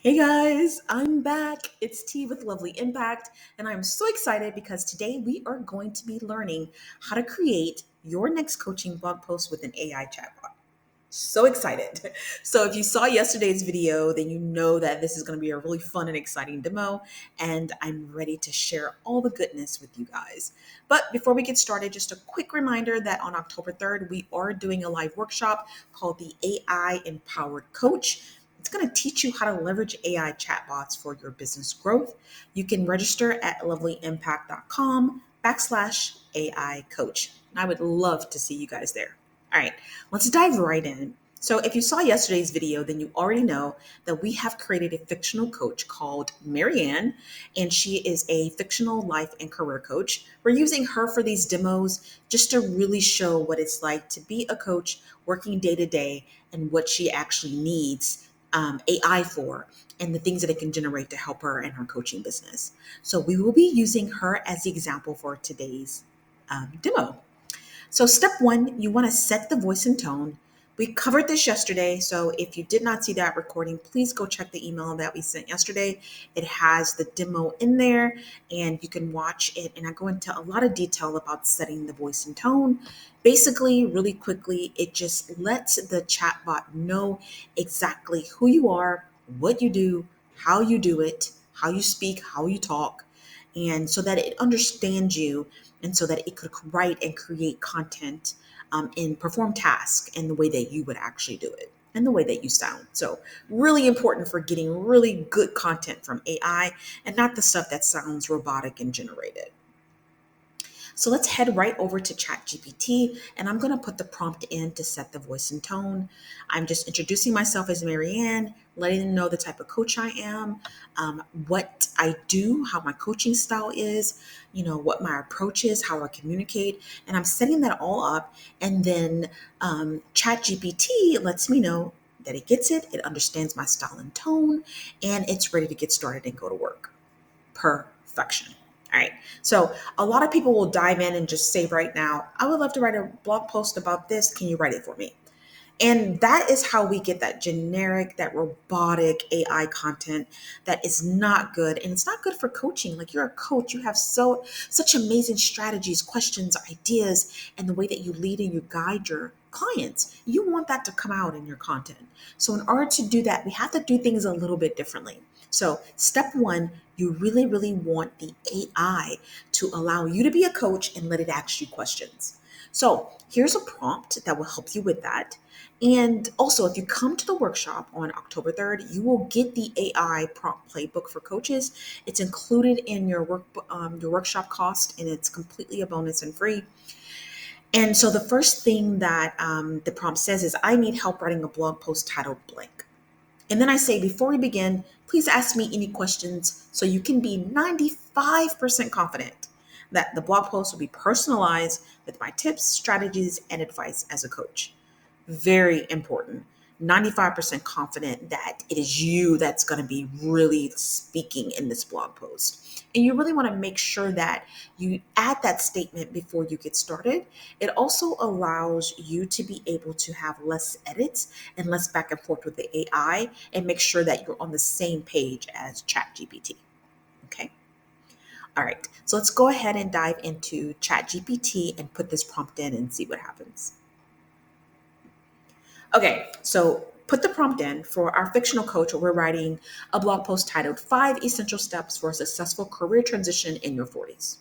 Hey guys, I'm back. It's T with Lovely Impact, and I'm so excited because today we are going to be learning how to create your next coaching blog post with an AI chatbot. So excited. So, if you saw yesterday's video, then you know that this is going to be a really fun and exciting demo, and I'm ready to share all the goodness with you guys. But before we get started, just a quick reminder that on October 3rd, we are doing a live workshop called the AI Empowered Coach. It's going to teach you how to leverage AI chatbots for your business growth. You can register at lovelyImpact.com /AI coach. I would love to see you guys there. All right, let's dive right in. So, if you saw yesterday's video, then you already know that we have created a fictional coach called Marianne, and she is a fictional life and career coach. We're using her for these demos just to really show what it's like to be a coach working day to day and what she actually needs AI for and the things that it can generate to help her in her coaching business. So, we will be using her as the example for today's demo. So, step one, you want to set the voice and tone. We covered this yesterday. So, if you did not see that recording, please go check the email that we sent yesterday. It has the demo in there and you can watch it. And I go into a lot of detail about setting the voice and tone. Basically, really quickly, it just lets the chatbot know exactly who you are, what you do, how you do it, how you speak, how you talk, and so that it understands you and so that it could write and create content and perform tasks in the way that you would actually do it and the way that you sound. So, really important for getting really good content from AI and not the stuff that sounds robotic and generated. So let's head right over to ChatGPT and I'm going to put the prompt in to set the voice and tone. I'm just introducing myself as Marianne, letting them know the type of coach I am, what I do, how my coaching style is, what my approach is, how I communicate. And I'm setting that all up. And then ChatGPT lets me know that it gets it, it understands my style and tone, and it's ready to get started and go to work. Perfection. All right. So a lot of people will dive in and just say right now, I would love to write a blog post about this. Can you write it for me? And that is how we get that generic, that robotic AI content that is not good. And it's not good for coaching. Like, you're a coach, you have such amazing strategies, questions, ideas, and the way that you lead and you guide your clients. You want that to come out in your content. So in order to do that, we have to do things a little bit differently. So step one, you really, really want the AI to allow you to be a coach and let it ask you questions. So here's a prompt that will help you with that. And also, if you come to the workshop on October 3rd, you will get the AI prompt playbook for coaches. It's included in your workshop cost, and it's completely a bonus and free. And so the first thing that the prompt says is, I need help writing a blog post titled blank. And then I say, before we begin, please ask me any questions so you can be 95% confident that the blog post will be personalized with my tips, strategies, and advice as a coach. Very important. 95% confident that it is you that's going to be really speaking in this blog post. And you really want to make sure that you add that statement before you get started. It also allows you to be able to have less edits and less back and forth with the AI and make sure that you're on the same page as ChatGPT. Okay. All right. So let's go ahead and dive into ChatGPT and put this prompt in and see what happens. Okay, so put the prompt in for our fictional coach. We're writing a blog post titled 5 Essential Steps for a Successful Career Transition in Your 40s.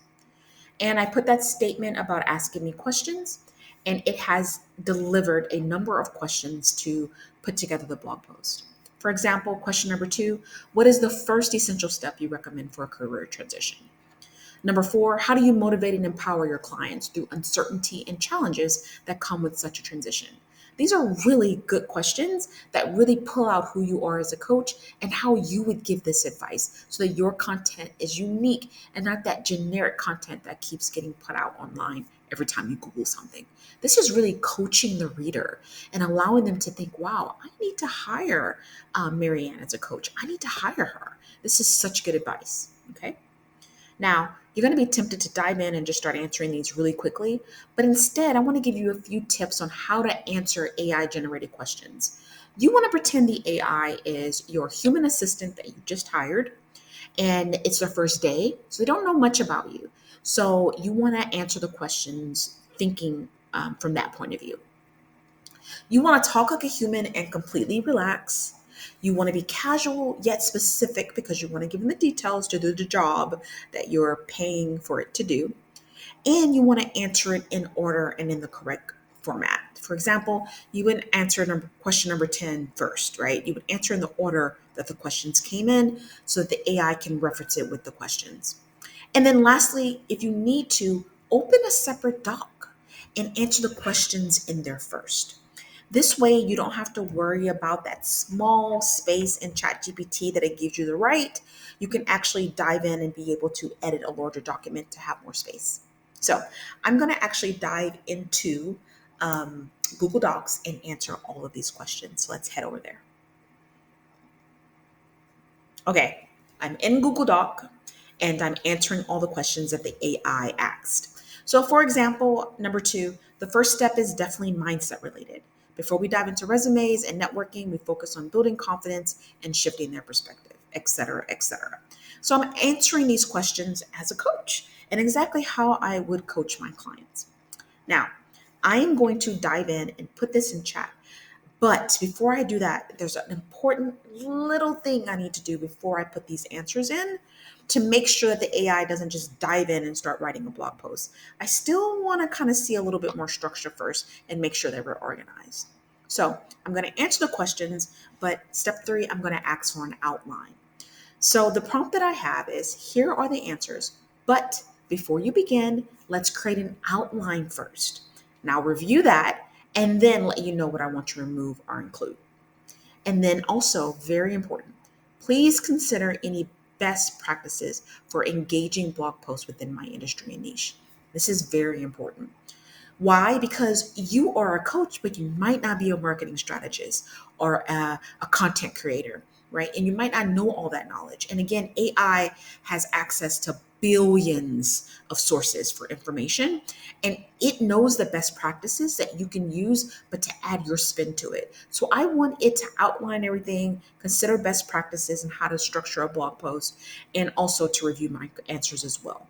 And I put that statement about asking me questions, and it has delivered a number of questions to put together the blog post. For example, question number 2, what is the first essential step you recommend for a career transition? Number 4, how do you motivate and empower your clients through uncertainty and challenges that come with such a transition? These are really good questions that really pull out who you are as a coach and how you would give this advice so that your content is unique and not that generic content that keeps getting put out online every time you Google something. This is really coaching the reader and allowing them to think, wow, I need to hire Marianne as a coach. I need to hire her. This is such good advice. Okay. Now, you're going to be tempted to dive in and just start answering these really quickly, but instead, I want to give you a few tips on how to answer AI generated questions. You want to pretend the AI is your human assistant that you just hired and it's their first day, so they don't know much about you. So you want to answer the questions thinking from that point of view. You want to talk like a human and completely relax. You want to be casual yet specific because you want to give them the details to do the job that you're paying for it to do. And you want to answer it in order and in the correct format. For example, you would answer question number 10 first, right? You would answer in the order that the questions came in so that the AI can reference it with the questions. And then lastly, if you need to, open a separate doc and answer the questions in there first. This way, you don't have to worry about that small space in ChatGPT that it gives you the right. You can actually dive in and be able to edit a larger document to have more space. So, I'm going to actually dive into Google Docs and answer all of these questions. So, let's head over there. Okay, I'm in Google Doc and I'm answering all the questions that the AI asked. So, for example, number 2, the first step is definitely mindset related. Before we dive into resumes and networking, we focus on building confidence and shifting their perspective, et cetera, et cetera. So, I'm answering these questions as a coach and exactly how I would coach my clients. Now, I am going to dive in and put this in chat, but before I do that, there's an important little thing I need to do before I put these answers in to make sure that the AI doesn't just dive in and start writing a blog post. I still want to kind of see a little bit more structure first and make sure that we're organized. So I'm going to answer the questions, but step 3, I'm going to ask for an outline. So the prompt that I have is here are the answers, but before you begin, let's create an outline first. Now review that and then let you know what I want to remove or include. And then also, very important, please consider any best practices for engaging blog posts within my industry and niche. This is very important. Why? Because you are a coach, but you might not be a marketing strategist or a content creator, right? And you might not know all that knowledge. And again, AI has access to billions of sources for information, and it knows the best practices that you can use, but to add your spin to it. So I want it to outline everything, consider best practices and how to structure a blog post, and also to review my answers as well.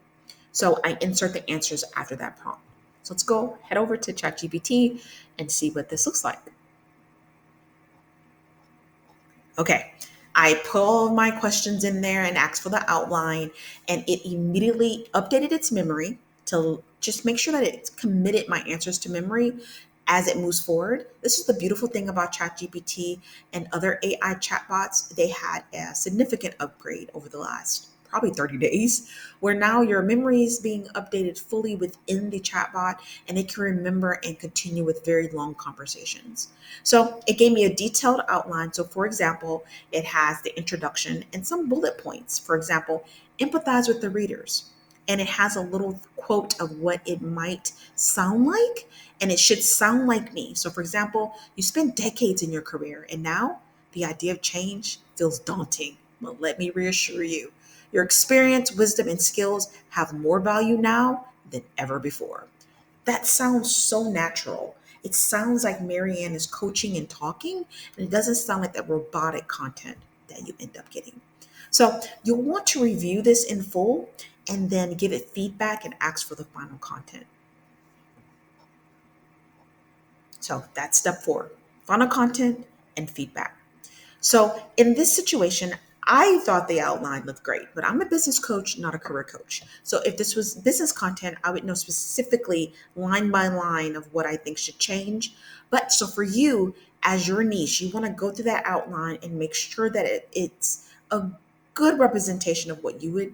So I insert the answers after that prompt. So let's go head over to ChatGPT and see what this looks like. Okay, I put all of my questions in there and asked for the outline, and it immediately updated its memory to just make sure that it's committed my answers to memory as it moves forward. This is the beautiful thing about ChatGPT and other AI chatbots. They had a significant upgrade over the last probably 30 days, where now your memory is being updated fully within the chatbot and it can remember and continue with very long conversations. So it gave me a detailed outline. So, for example, it has the introduction and some bullet points. For example, empathize with the readers. And it has a little quote of what it might sound like, and it should sound like me. So, for example, you spent decades in your career, and now the idea of change feels daunting. Well, let me reassure you, your experience, wisdom, and skills have more value now than ever before. That sounds so natural. It sounds like Marianne is coaching and talking, and it doesn't sound like that robotic content that you end up getting. So you'll want to review this in full and then give it feedback and ask for the final content. So that's step 4, final content and feedback. So in this situation, I thought the outline looked great, but I'm a business coach, not a career coach. So if this was business content, I would know specifically line by line of what I think should change. But so for you, as your niche, you want to go through that outline and make sure that it's a good representation of what you would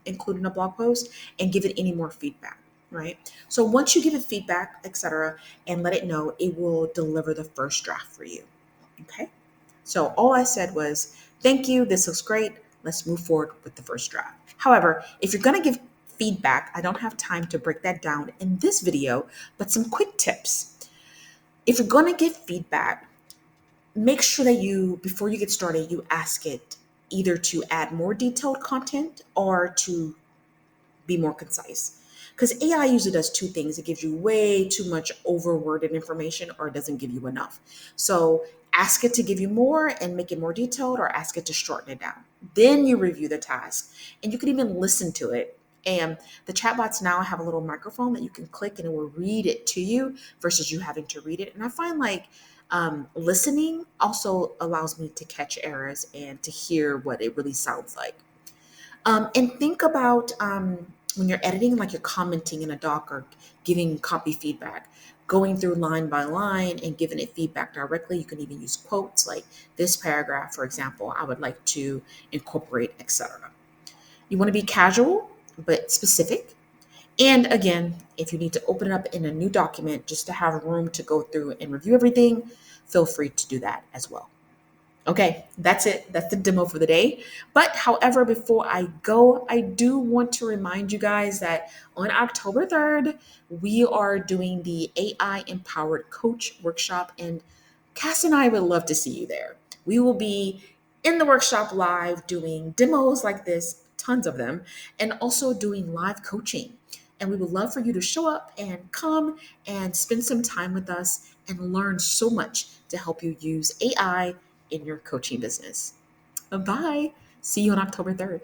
include in a blog post and give it any more feedback. Right. So once you give it feedback, etc., and let it know, it will deliver the first draft for you. Okay. So all I said was, thank you, this looks great. Let's move forward with the first draft. However, if you're going to give feedback, I don't have time to break that down in this video, but some quick tips. If you're going to give feedback, make sure that you, before you get started, you ask it either to add more detailed content or to be more concise. Because AI usually does two things. It gives you way too much overworded information or it doesn't give you enough. So Ask it to give you more and make it more detailed, or ask it to shorten it down. Then you review the task, and you can even listen to it. And the chatbots now have a little microphone that you can click and it will read it to you versus you having to read it. And I find like listening also allows me to catch errors and to hear what it really sounds like. And think about when you're editing, like you're commenting in a doc or giving copy feedback, going through line by line and giving it feedback directly. You can even use quotes like this paragraph, for example, I would like to incorporate, etc. You want to be casual but specific. And again, if you need to open it up in a new document just to have room to go through and review everything, feel free to do that as well. Okay, that's it. That's the demo for the day. But however, before I go, I do want to remind you guys that on October 3rd, we are doing the AI Empowered Coach Workshop, and Cass and I would love to see you there. We will be in the workshop live doing demos like this, tons of them, and also doing live coaching. And we would love for you to show up and come and spend some time with us and learn so much to help you use AI in your coaching business. Bye. See you on October 3rd.